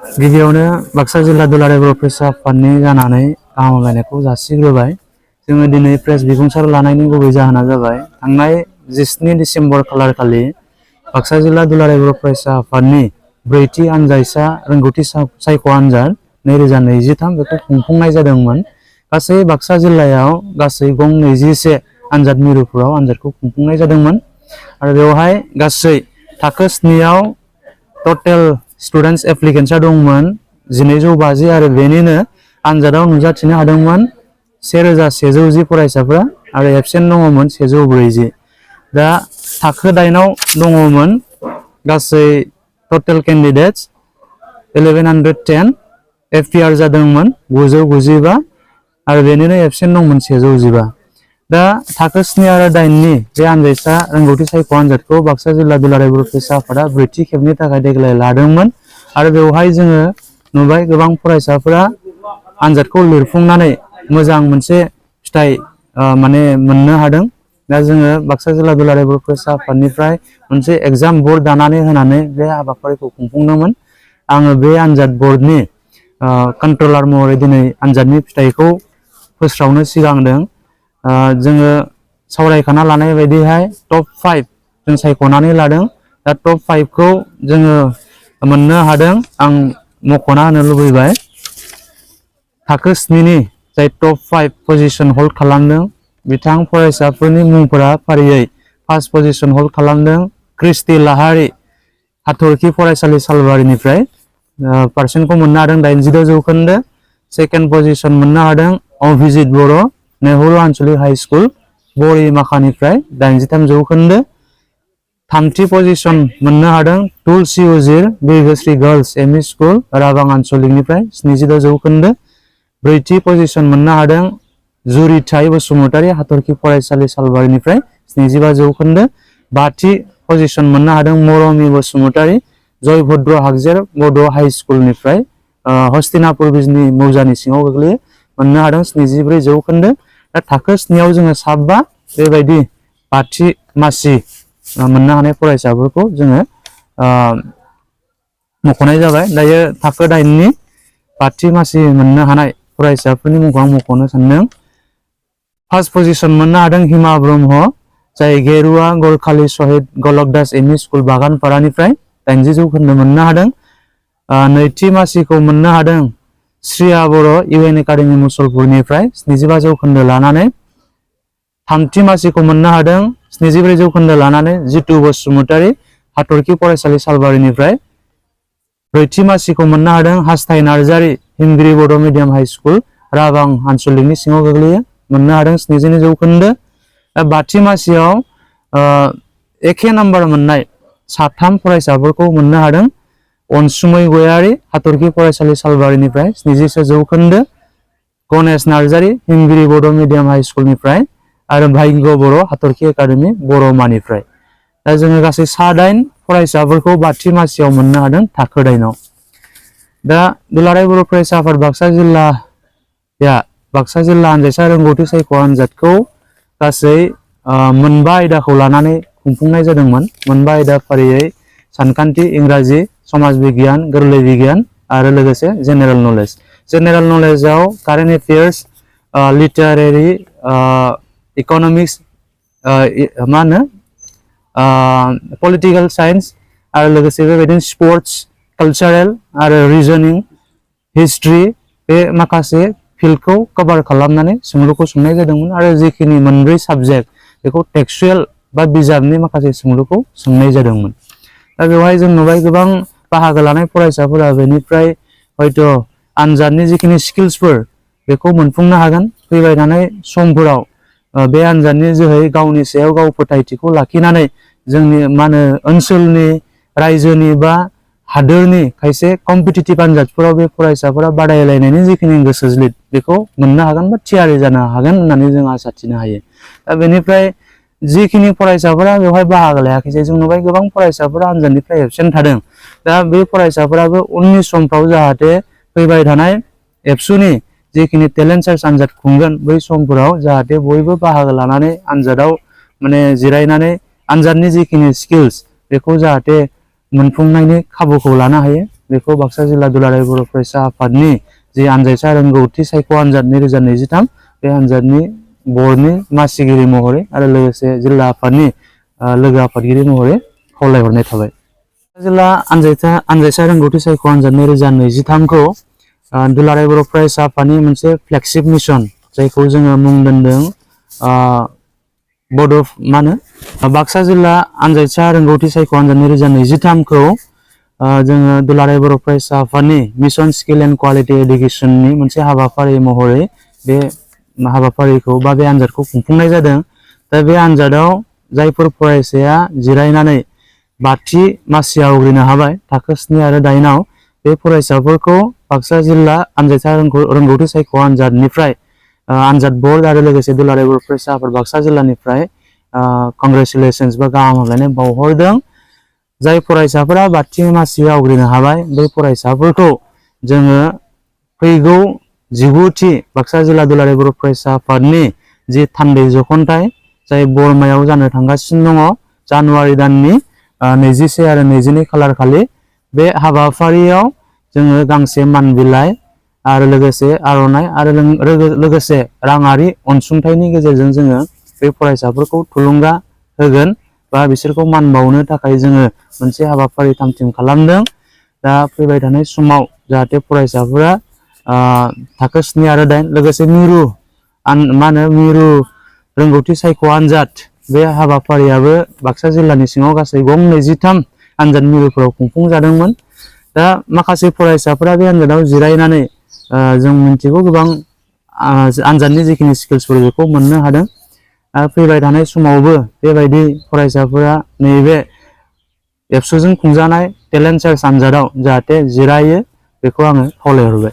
गिबियावनो बाक्सा जिल्ला दुलाराय बर' फरायसा आफादनि जानानै गाहाम हामलायनायखौ जासिग्रोबाय। जोङो दिनै प्रेस बिबुंसार लानायनि गुबै जाहोना जाबाय थांनाय 17 डिसेम्बर खालारखालि बाक्सा जिल्ला दुलाराय बर' फरायसा आफादनि ब्रैथि आनजाइसा रोंगौथि सायख' आनजाद 2023 बेखौ खुंफुंनाय जादोंमोन। गासै बाक्सा जिल्लायाव गासै गं 21 आनजाद मिरुफोराव आनजादखौ खुंफुंनाय जादोंमोन आरो बेवहाय गासै थाखो 7 आव टटेल स्टुडेन्ट्स एप्लिकेन्ट्सआ दंमोन 1250 आरो बेनिनो आनजादाव नुजाथिनो हादोंमोन 1110 फरायसाफोरा आरो एबसेन्ट दङमोन 140। दा थाखो 8 आव दङमोन गासै टटेल केन्डिडेट्स 1110 एफपिआर जादोंमोन 995 आरो बेनिनो एबसेन्ट दंमोन 115। दा थाखो 7 आरो 8 नि बे आनजाइसा रोंगौथि सायख' आनजादखौ बाक्सा जिल्ला दुलाराय बर' फरायसा आफादा ब्रैथि खेबनि थाखाय देग्लाय लादोंमोन आरो बेवहाय जोङो नुबाय गोबां फरायसाफोरा आनजादखौ लिरफुंनानै मोजां मोनसे फिथाइ मोननो हादों। दा जोङो बाक्सा जिल्ला दुलाराय बर' फरायसा आफादनिफ्राय मोनसे एग्जाम बर्ड दानानै होनानै बे हाबाफारिखौ खुंफुंदोंमोन। आङो बे आनजाद बर्डनि कन्ट्रलार महरै दिनै आनजादनि फिथाइखौ फोस्रावनो सिगांदों। जोङो सावरायखाना लानाय बायदिहाय टप 5 जों सायख'नानै लादों। दा टप 5 खौ जोङो मोननो हादों। आं मख'ना होनो लुबैबाय थाखो 7 नि जाय टप 5 पजिशन हल्ड खालामदों बिथां फरायसाफोरनि मुंफोरा फारियै फार्स्ट पजिशन हल्ड खालामदों क्रिस्टि लाहारी हाथरखि फरायसालि सालबारिनिफ्राय पारसेन्टखौ मोननो हादों 86 जौखोन्दो। सेकेन्ड पजिशन मोननो हादों अभिजित बर' नेहुरु आनसलिक हाई स्कुल बरिमाखानिफ्राय 83 जौखोन्दो। थामथि पजिशन मोननो हादों तुलसी उजिर बिरगोस्रि गार्लस एमइ स्कुल राबां आनसलिकनिफ्राय 76 जौखोन्दो। ब्रैथि पजिशन मोननो हादों जुरिथाय बसुमतारी हाथरखि फरायसालि सालबारिनिफ्राय 75 जौखोन्दो। बाथि पजिशन मोननो हादों मरमि बसुमतारी जयभद्र हागजेर बड' हाई स्कुलनिफ्राय हस्तिनापुर बिजनी मौजानि सिङाव गोग्लैयो मोननो हादों 74 जौखोन्दो। दा थाखो 7 आव जोङो 7 बेबायदि बाथि मासि मोननो हानाय फरायसाफोरखौ जोङो मख'नाय जाबाय। दायो थाखो 8 नि बाथि मासि मोननो हानाय फरायसाफोरनि मुंखौ आं मख'नो सानदों। फार्स्ट पजिशन मोननो हादों हिमा ब्रह्म जाय गेरुआ गलखालि शहीद गलक दास एमइ स्कुल बागानपारानिफ्राय 80 जौखोन्दो मोननो हादों। नैथि मासिखौ मोननो हादों श्रिया बर' इउएन एकाडेमि मुसलपुरनिफ्राय 75 जौखोन्दो लानानै। थामथि मासिखौ मोननो हादों 74 जौखोन्दो लानानै जितु बसुमतारी हाथरखि फरायसालि सालबारिनिफ्राय। ब्रैथि मासिखौ मोननो हादों हास्थाय नार्जारी हिमगिरि बड' मिडियाम हाई स्कुल राबां आनसलिकनि सिङाव गोग्लैयो मोननो हादों 72 जौखोन्दो। बाथि मासियाव एखे नाम्बार मोननाय 3 फरायसाफोरखौ मोननो हादों अनसुमै गयारी हाथरखि फरायसालि सालबारिनिफ्राय 76 जौखोन्दो। गणेश नार्जारी हिमगिरि बड' मिडियाम हाई स्कुलनिफ्राय आरो भाग्य बर' हाथरखि एकाडेमि बर'मानिफ्राय। दा जोङो गासै 8 फरायसाफोरखौ बाथि मासियाव मोननो हादों थाखो 8 आव। दा दुलाराय बर' फरायसा आफाद बाक्सा जिल्ला आनजाइसा रोंगौथि सायख' आनजादखौ गासै मोनबा आयदाखौ लानानै खुंफुंनाय जादोंमोन। मोनबा आयदा फारियै सानखान्थि इंराजि समाज बिगियान गोरलै बिगियान आरो लोगोसे जेनेरेल नलेज। जेनेरेल नलेजाव current affairs literary economics political science आरो लोगोसे बेबायदिनो स्पर्ट्स कालचारेल आरो रिजनिं हिस्ट्रि बे माखासे फिल्डखौ कभार खालामनानै सोंलुखौ सोंनाय जादोंमोन आरो जिखिनि मोनब्रै साबजेक्ट बेखौ टेक्सुयेल बा बिजाबनि माखासे सोंलुखौ सोंनाय जादोंमोन। दा बेवहाय जों नुबाय गोबां बाहागो लानाय फरायसाफोरा बेनिफ्राय हयथ' आनजादनि जिखिनि स्किल्सफोर बेखौ मोनफुंनो हागोन। फैबाय थानाय समफोराव बे आनजादनि जोहै गावनि सायाव गाव फोथायथिखौ लाखिनानै जोंनि ओनसोलनि रायजोनि बा हादोरनि खायसे कम्पिटिटिभ आनजादफोराव बे फरायसाफोरा बादायलायनायनि जिखिनि गोसो ज्लिद बेखौ मोननो हागोन बा थियारि जानो हागोन होननानै जों आसा थिनो हायो। दा बेनिफ्राय जिखिनि फरायसाफोरा बेवहाय बाहागो लायाखैसै जों नुबाय गोबां फरायसाफोरा आनजादनिफ्राय एबसेन्ट थादों। दा बे फरायसाफोराबो उननि समफ्राव जाहाथे फैबाय थानाय एबसुनि जिखिनि टेलेन्ट सार्च आनजाद खुंगोन बै समफोराव जाहाथे बयबो बाहागो लानानै आनजादाव जिरायनानै आनजादनि जिखिनि स्किल्स बेखौ जाहाथे मोनफुंनायनि खाबुखौ लानो हायो बेखौ बाक्सा जिल्ला दुलाराय बर' फरायसा आफादनि जि आनजायसा रोंगौथि सायख' आनजाद 2023 बे आनजादनि बर्डनि मासिगिरि महरै आरो लोगोसे जिल्ला आफादनि लोगो आफादगिरि महरै खावलायहरनाय थाबाय। जिल्ला आनजायसा रोंगौथि सायख' आनजाद 2023 खौ दुलाराय बर' फरायसा आफादनि मोनसे फ्लेगशिप मिशन जायखौ जोङो मुं दोनदों बाक्सा जिल्ला आनजायसा रोंगौथि सायख' आनजाद 2023 खौ जोङो दुलाराय बर' फरायसा आफादनि मिशन स्किल एन्ड क्वालिटी एडुकेशननि मोनसे हाबाफारि महरै बे हाबाफारिखौ बा बे आनजादखौ खुंफुंनाय जादों। दा बे आनजादाव जायफोर फरायसाया जिरायनानै 5थि मासि आवग्रिनो हाबाय थाखो 7 आरो 8 आव बे फरायसाफोरखौ बाक्सा जिल्ला आनजायसा रोंगौथि सायख' आनजादनिफ्राय आनजाद बर्ड आरो लोगोसे दुलाराय बर' फरायसा आफाद बाक्सा जिल्लानिफ्राय कंग्रेचुलेशन्स बा गाहाम हामलायनाय बावहरदों। जाय फरायसाफोरा 5थि मासि आवग्रिनो हाबाय बै फरायसाफोरखौ जोङो फैगौ 19थि बाक्सा जिल्ला दुलाराय बर' फरायसा आफादनि जि थान्दै जखनथाइ जाय बरमायाव जानो थांगासिनो दङ जानुवारि दाननि 21 आरो 22 खालार खालि बे हाबाफारियाव जोङो गांसे मान बिलाइ आरो लोगोसे आर'नाइ आरो लोगोसे राङारि अनसुंथाइनि गेजेरजों जोङो बे फरायसाफोरखौ थुलुंगा होगोन बा बिसोरखौ मान बावनो थाखाय जोङो मोनसे हाबाफारि थाम-थिम खालामदों। दा फैबाय थानाय समाव जाहाथे फरायसाफोरा थाखो 7 आरो 8 लोगोसे मिरु रोंगौथि सायख' आनजाद बे हाबाफारियाबो बाक्सा जिल्लानि सिङाव गासै गं 23 आनजाद मिरुफोराव खुंफुंजादोंमोन। दा माखासे फरायसाफोरा बे आनजादाव जिरायनानै जों मिथिगौ गोबां आनजादनि जिखिनि स्किल्सफोर बेखौ मोननो हादों। फैबाय थानाय समावबो बेबायदि फरायसाफोरा नैबे एबसुजों खुंजानाय टेलेन्ट सार्च आनजादाव जाहाथे जिरायो बेखौ आङो खावलायहरबाय।